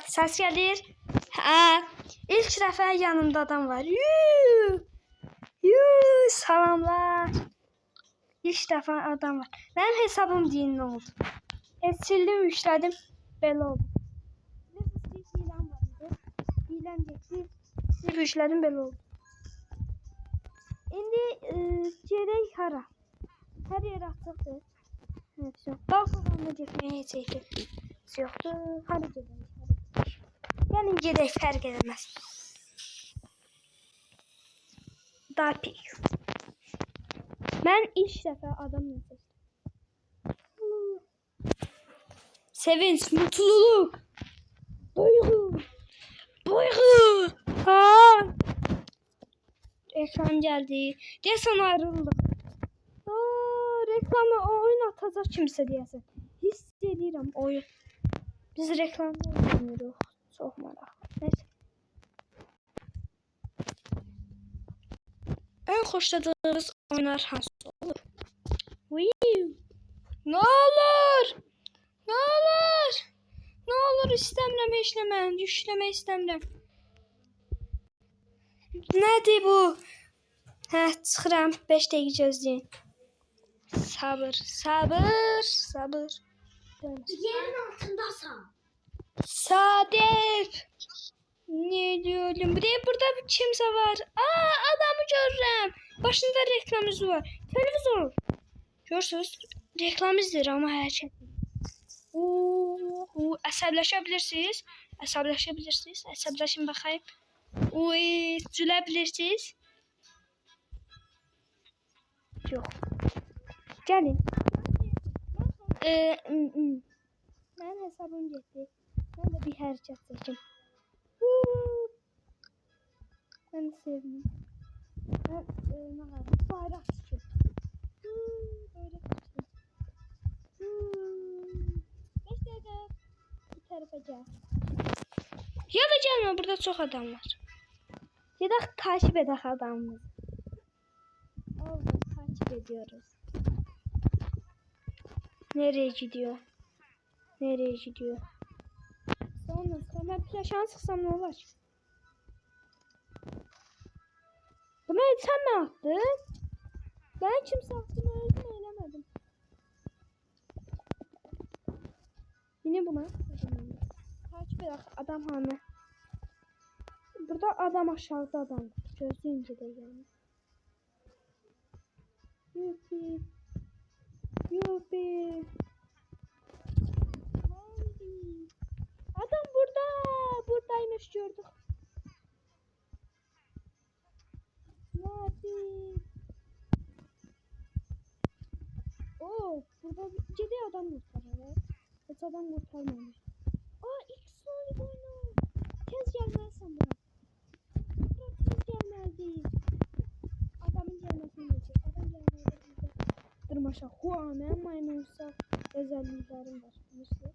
Ses gelir. İlk dəfə yanımda adam var. Salamlar. İlk dəfə adam var. Mənim hesabım dinli oldu. Sildim, yüklədim. Belə oldu. Hiləm var idi. Hiləm getdi. Silib yüklədim, belə oldu. İndi gedək hara? Hər yer açıqdır. Qalxıqlarına getməyə heç ehtiyac yoxdur. Hara gedək? Gəlin gedək, fərq edəməz. Dapik. Mən ilk dəfə adamla seçdim. Sevinç, mutluluk, duygu. Ekran geldi. Deyəsən ayrıldık. Reklamı oyun atacaq kimsə deyəsən. Hiss edirəm oyun. Biz reklamda oynayırıq. Çox maraqlı. Neyse. En xoşladığınız oyunlar hansı olur? Ne olur? Ne olur? Ne olur istəmirəm işləməm. Yükləmək istəmirəm. Nədir bu? Çıxıram. 5 dəqiqə gözləyin. Sabır. Yerin altındasın. Sadef. Ne diyorum? Burada bir kimse var. Adamı görürüm. Başında reklam yüzü var. Televizor. Görürsünüz. Reklam izləyir ama hərəkət. Əsəbləşəbilirsiniz. Əsəbləşin baxayım. Güləbilirsiniz. Yox. Gəlin. Mənim hesabım getdi. Mən də bir hərəkət çəkim. Mən sevdim. Mən bayraq çəkim. Böyle çəkim. 5 dəqiqə bir tərəfə gəl. Ya da gəlmə, burada çox adam var. Ya da takip edək adamımızı. Takip ediyoruz. Nereye gidiyor? Sonra ben flaşan sıksam ne olur? Bunu sen mi attın? Ben kimse attığını özüm eylemedim. Yine buna. Takip et adam hani. Burada adam aşağıda adam. Gözlüğünce de yani. Yupi. Adam buradaymış gördük. Burada ciddi adam kurtarır. Hiç adam kurtarmamış. İlk sonu oyunu. Tez gelmezsen buna. Tez gelmezdi. Adamın gelmesini geçecek. Adam gelmezdi. Durmaşa. Huane maymunsa özelliklerim var. Nasıl?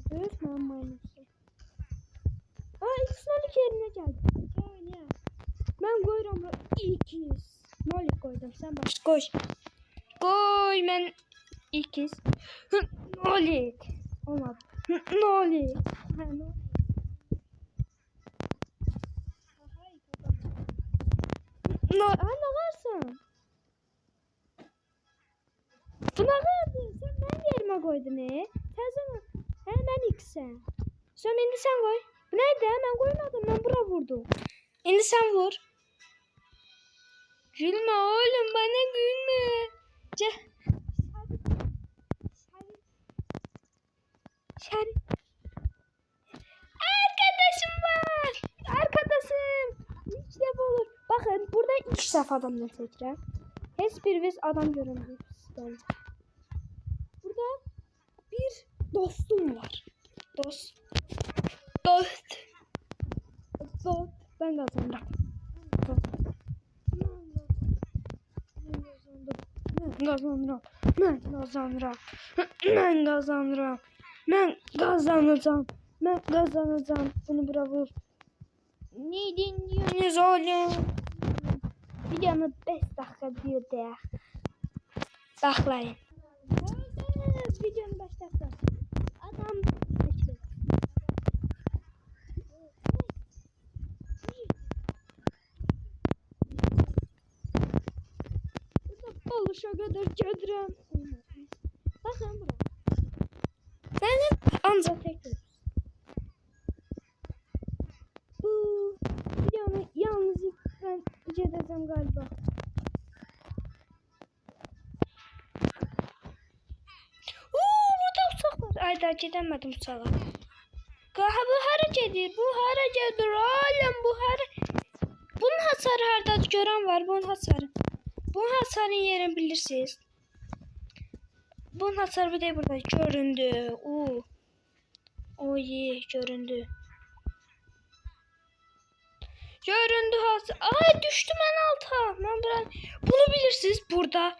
Gördünüz mü maymunsa? İlk sonu yerine geldi. Oynayalım. Ben koyuram 200. Nolik koydum. Sen baş koy. Koy ben 200. Nolik. Olmadı. Nolik. Ne varsın? Bu ne vardı? Sen ben yerime koydun Sen hemen iksen. Sen indi sen koy. Bu nerede? Ben koymadım. Ben buraya vurdum. İndi sen vur. Gülme oğlum. Bana gülme. Şerif. Arkadaşım var. Arkadaşım. Hiç de olur. Bakın burada 2 defa adamla tekrar. Hiçbiriniz adam göremiyorsunuz. Burada bir dostum var. Dost. Ben kazandım. Ben kazanacağım. Bunu bravo. Ne dinliyorsunuz oğlum? Videomu 5 dakika diyor de. Baklayın. Videonun başta Çalışa kadar gedirəm. Baxın bura. Səni ancaq tek görürüz. Bu videonu yalnız ben gedəcəm galiba. Burada uçaq var. Ayda gedemedim uçağa. Qaha bu hara gedir? Bu hara gedir? Oğlum bu hara? Bunun hasarı harda gören var? Bunun hasarı. Bunun hasarın yerini bilirsiniz. Bunun hasarı bir de burada göründü. Oy göründü. Göründü hasar. Ay düştüm en alta. Bunu bilirsiniz. Burada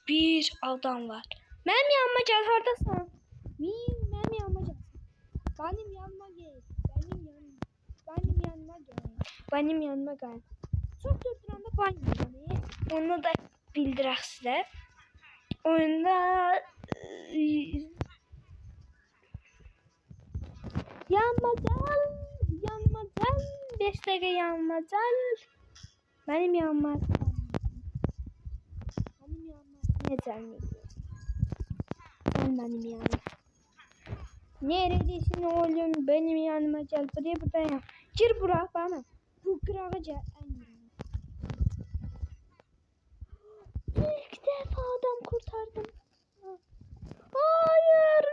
bir adam var. Benim yanıma gel, hardasın? Benim yanıma gel. Benim yanıma gel. Benim yanıma gel. Çok durduranda ben yani. Onu da bildirək sizə. Oyunda yanıma gel. 5 dakika yanıma gel. Benim yanıma ne gelmedi? Sen benim yanıma. Neredesin oğlum? Benim yanıma gel. Buraya. Gir bura bana. Bu kırağa gel. İlk defa adam kurtardım. Hayır.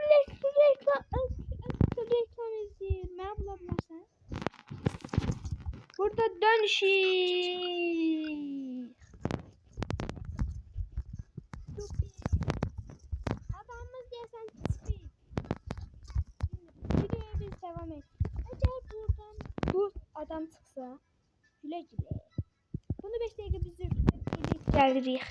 Reklam izleyir. Ne bulabilirsen? Burada dönüşü. Adamımız gelsen speed. Videoya biz devam et. Eğer buradan bu adam çıksa güle güle. Bunu 5 dakika biz geldik.